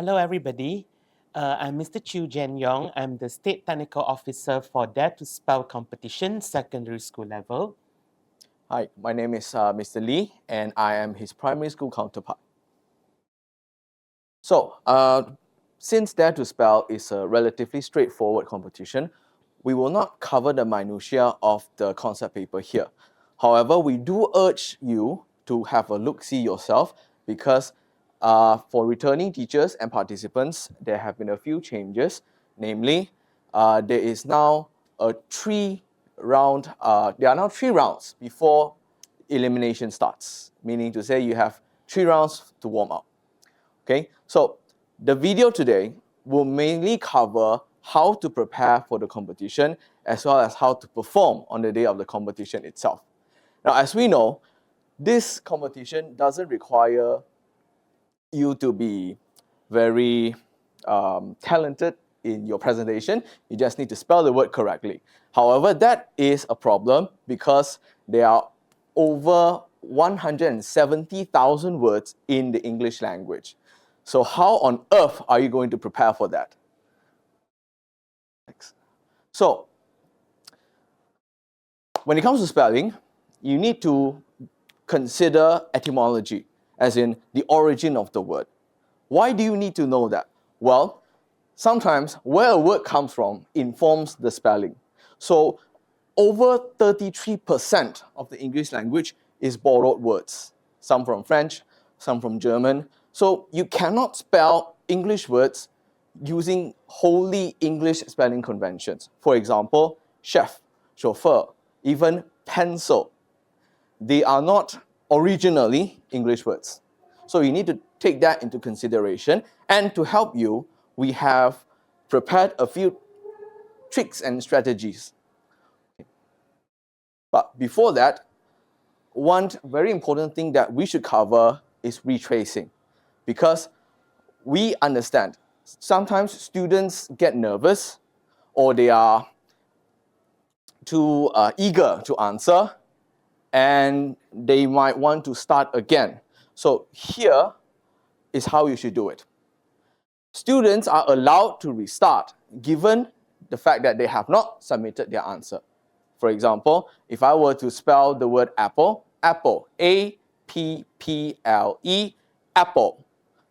Hello, everybody. I'm Mr. Yong. I'm the State Technical Officer for Dare to Spell competition, secondary school level. Hi, my name is Mr. Lee, and I am his primary school counterpart. So, since Dare to Spell is a relatively straightforward competition, we will not cover the minutiae of the concept paper here. However, we do urge you to have a look-see yourself because for returning teachers and participants, there have been a few changes. Namely, there is now a there are now 3 rounds before elimination starts, meaning to say you have 3 rounds to warm up. Okay, so the video today will mainly cover how to prepare for the competition as well as how to perform on the day of the competition itself. Now, as we know, this competition doesn't require you to be very talented in your presentation. You just need to spell the word correctly. However, that is a problem because there are over 170,000 words in the English language. So how on earth are you going to prepare for that? So, when it comes to spelling, you need to consider etymology, as in the origin of the word. Why do you need to know that? Well, sometimes where a word comes from informs the spelling. So, over 33% of the English language is borrowed words, some from French, some from German. So you cannot spell English words using wholly English spelling conventions. For example, chef, chauffeur, even pencil. They are not originally English words. So you need to take that into consideration. And to help you, we have prepared a few tricks and strategies. But before that, one very important thing that we should cover is retracing, because we understand sometimes students get nervous or they are too eager to answer and they might want to start again. So here is how you should do it. Students are allowed to restart given the fact that they have not submitted their answer. For example, if I were to spell the word apple, apple, A-P-P-L-E, apple.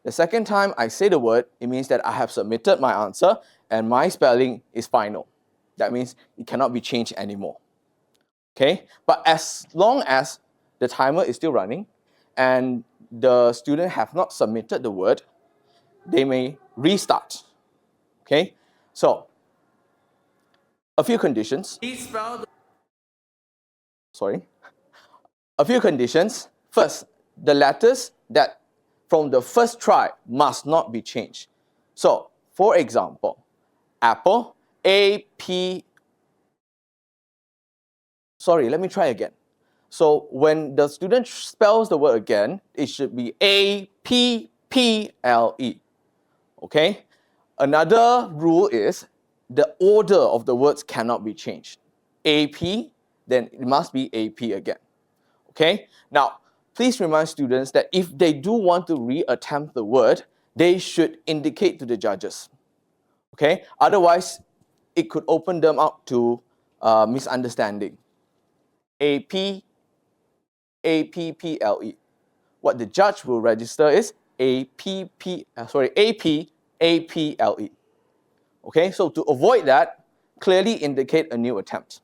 The second time I say the word, it means that I have submitted my answer and my spelling is final. That means it cannot be changed anymore. Okay, but as long as the timer is still running and the student have not submitted the word, they may restart. Okay, so a few conditions. A few conditions. First, the letters that from the first try must not be changed. So, for example, apple, let me try again. So, when the student spells the word again, it should be A-P-P-L-E. Okay? Another rule is the order of the words cannot be changed. AP, then it must be AP again. Okay? Now, please remind students that if they do want to reattempt the word, they should indicate to the judges. Okay? Otherwise, it could open them up to misunderstanding. AP, A-P-P-L-E. What the judge will register is A-P-A-P-L-E. Okay? So to avoid that, clearly indicate a new attempt.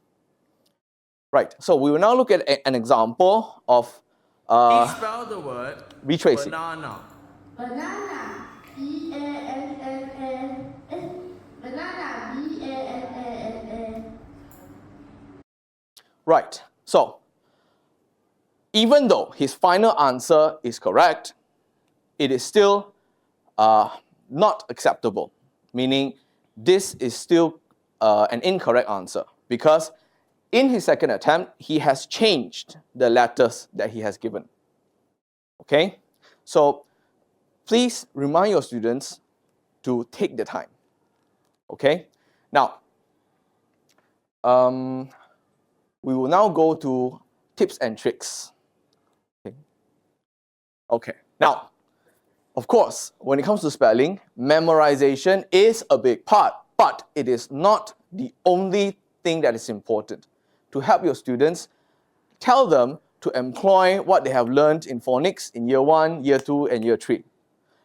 Right, so we will now look at an example of spell the word retracing. banana. Banana, B-A-N-A-N-A. Banana, B-A-N-A-N-A. Right, so even though his final answer is correct, it is still not acceptable, meaning this is still an incorrect answer because in his second attempt, he has changed the letters that he has given. Okay, so please remind your students to take the time. Okay, now we will now go to tips and tricks. Okay, now Of course, when it comes to spelling, memorization is a big part, but it is not the only thing that is important. To help your students, tell them to employ what they have learned in phonics in year 1, year 2, and year 3.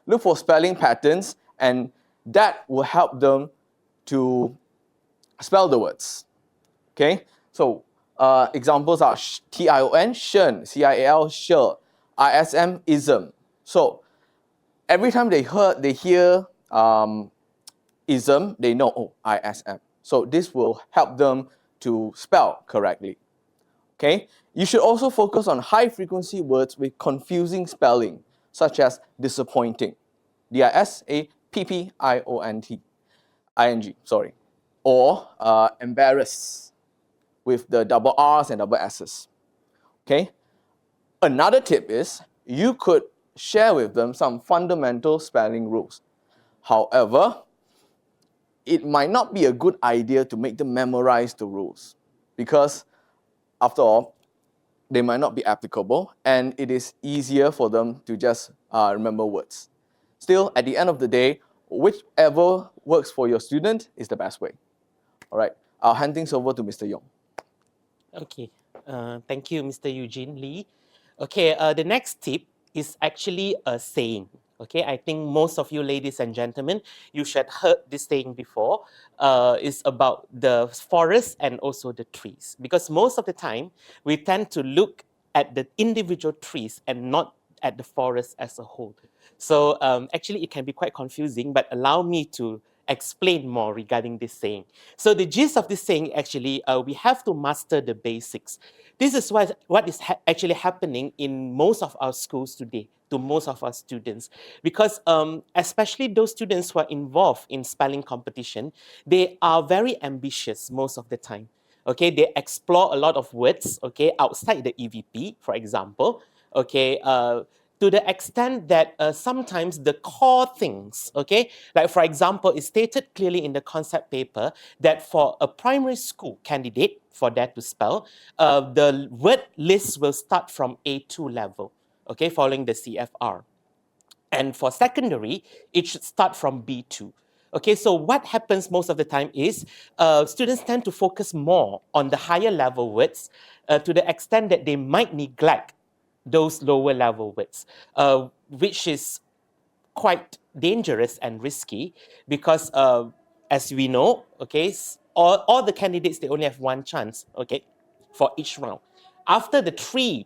Look for spelling patterns, and that will help them to spell the words. Okay, so examples are TION, shun, CIAL, sure, ISM, ism. So every time they hear ism, they know, oh, ISM. So this will help them to spell correctly. Okay, you should also focus on high frequency words with confusing spelling, such as disappointing, DISAPPIONT, ing, or embarrass with the double R's and double S's. Okay, another tip is you could share with them some fundamental spelling rules. However, it might not be a good idea to make them memorize the rules because, after all, they might not be applicable and it is easier for them to just remember words. Still, at the end of the day, whichever works for your student is the best way. All right, I'll hand things over to Mr. Yong. Okay, thank you, Mr. Eugene Lee. Okay, the next tip is actually a saying. Okay, I think most of you ladies and gentlemen, you should have heard this saying before. It's about the forest and also the trees. Because most of the time, we tend to look at the individual trees and not at the forest as a whole. So actually, it can be quite confusing, but allow me to explain more regarding this saying. So the gist of this saying actually, we have to master the basics. This is what is actually happening in most of our schools today, to most of our students. Because especially those students who are involved in spelling competition, they are very ambitious most of the time. Okay, they explore a lot of words, okay, outside the EVP, for example. Okay, to the extent that sometimes the core things, okay, like for example, it's stated clearly in the concept paper that for a primary school candidate, for that to spell, the word list will start from A2 level, okay, following the CFR. And for secondary, it should start from B2. Okay, so what happens most of the time is students tend to focus more on the higher level words to the extent that they might neglect those lower level words, which is quite dangerous and risky because as we know, okay, all the candidates, they only have one chance, okay, for each round. After the three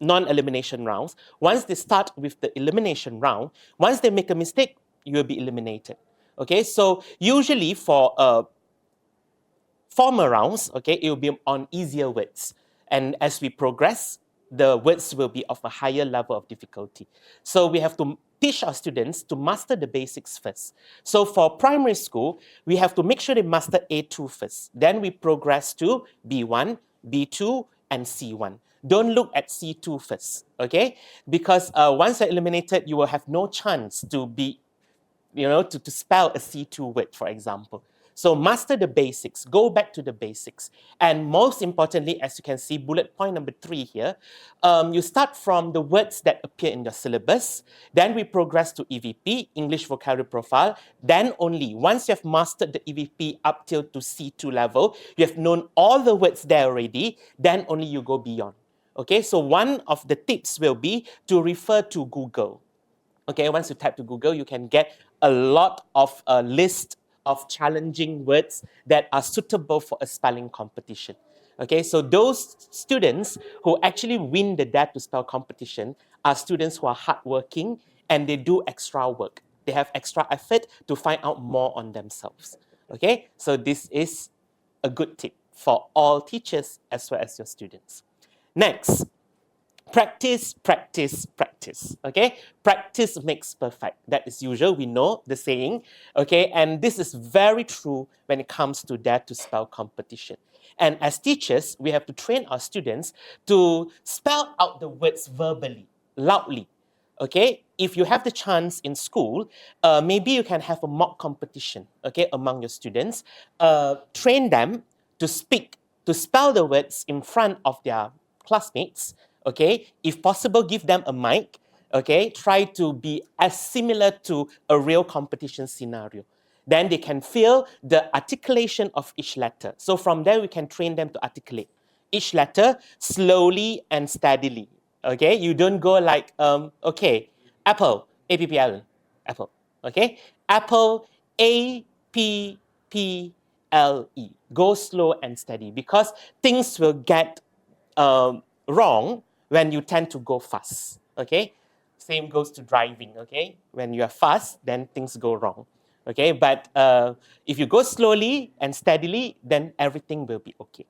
non-elimination rounds, once they start with the elimination round, once they make a mistake, you will be eliminated. Okay, so usually for former rounds, okay, it will be on easier words. And as we progress, the words will be of a higher level of difficulty. So we have to teach our students to master the basics first. So for primary school, we have to make sure they master A2 first. Then we progress to B1, B2, and C1. Don't look at C2 first, okay? Because once you're eliminated, you will have no chance to be, to spell a C2 word, for example. So master the basics, go back to the basics. And most importantly, as you can see, bullet point number 3 here, you start from the words that appear in your syllabus, then we progress to EVP, English Vocabulary Profile, then only once you have mastered the EVP up till to C2 level, you have known all the words there already, then only you go beyond. Okay, so one of the tips will be to refer to Google. Okay, once you type to Google, you can get a lot of list of challenging words that are suitable for a spelling competition. Okay, so those students who actually win the Dare to Spell competition are students who are hardworking and they do extra work. They have extra effort to find out more on themselves. Okay, so this is a good tip for all teachers as well as your students. Next, practice, practice, practice. Okay, practice makes perfect. That is usual. We know the saying. Okay, and this is very true when it comes to Dare to Spell competition. And as teachers, we have to train our students to spell out the words verbally, loudly. Okay, if you have the chance in school, maybe you can have a mock competition. Okay, among your students, train them to speak, to spell the words in front of their classmates. Okay, if possible, give them a mic okay, try to be as similar to a real competition scenario. Then they can feel the articulation of each letter. So from there, we can train them to articulate each letter slowly and steadily. Okay, you don't go like, okay, apple, A-P-P-L, apple. Okay, apple, A-P-P-L-E. Go slow and steady because things will get wrong when you tend to go fast. Okay, same goes to driving. Okay, when you are fast, then things go wrong. Okay, but if you go slowly and steadily, then everything will be okay.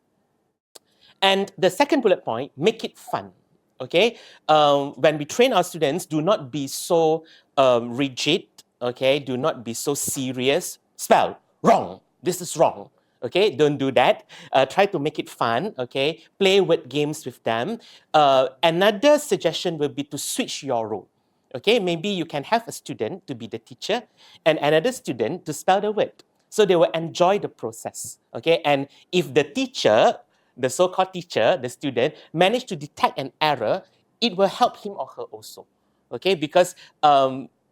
And the second bullet point, make it fun. Okay, when we train our students, do not be so rigid. Okay, do not be so serious. Spell wrong. This is wrong. Okay, don't do that. Try to make it fun. Okay, play word games with them. Another suggestion will be to switch your role. Okay, maybe you can have a student to be the teacher and another student to spell the word. So they will enjoy the process. Okay, and if the teacher, the so-called teacher, the student, manage to detect an error, it will help him or her also. Okay, because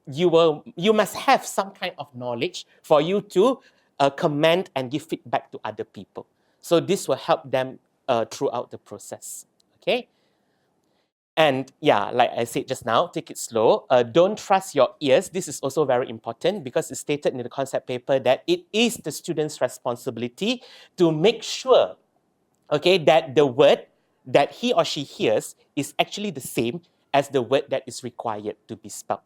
you must have some kind of knowledge for you to comment and give feedback to other people. So this will help them throughout the process. Okay. And yeah, like I said just now, take it slow. Don't trust your ears. This is also very important because it's stated in the concept paper that it is the student's responsibility to make sure, okay, that the word that he or she hears is actually the same as the word that is required to be spelled.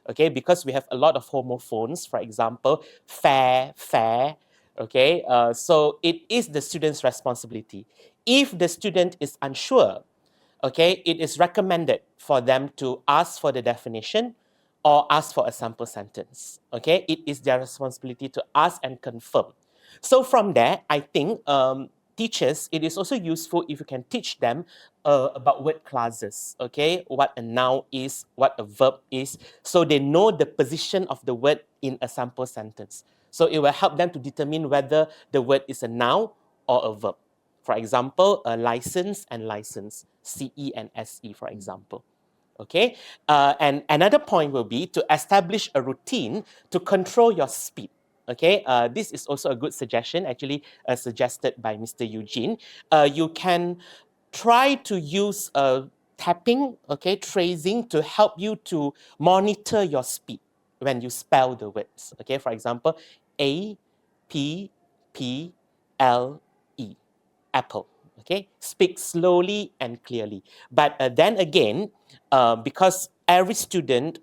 Okay, because we have a lot of homophones, for example, fair, fair. Okay, so it is the student's responsibility. If the student is unsure, okay, it is recommended for them to ask for the definition or ask for a sample sentence. Okay, it is their responsibility to ask and confirm. So from there, I think teachers, it is also useful if you can teach them about word classes, okay, what a noun is, what a verb is, so they know the position of the word in a sample sentence. So it will help them to determine whether the word is a noun or a verb. For example, a license and license, CE and SE, for example. Okay, and another point will be to establish a routine to control your speed. Okay, this is also a good suggestion, actually suggested by Mr. Eugene. You can try to use tapping, okay, tracing to help you to monitor your speed when you spell the words. Okay, for example, A-P-P-L-E, apple. Okay, speak slowly and clearly. But then again, because every student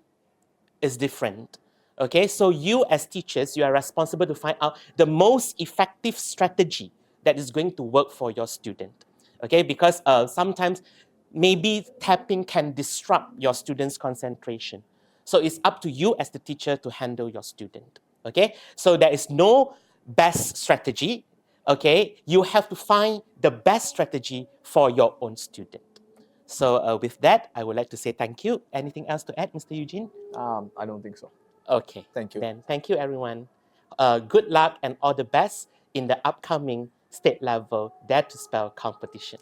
is different. Okay, so you as teachers, you are responsible to find out the most effective strategy that is going to work for your student. Okay, because sometimes maybe tapping can disrupt your student's concentration. So it's up to you as the teacher to handle your student. Okay, so there is no best strategy. Okay, you have to find the best strategy for your own student. So with that, I would like to say thank you. Anything else to add, Mr. Eugene? I don't think so. Okay. Thank you. Then thank you, everyone. Good luck and all the best in the upcoming state level Dare to Spell competition.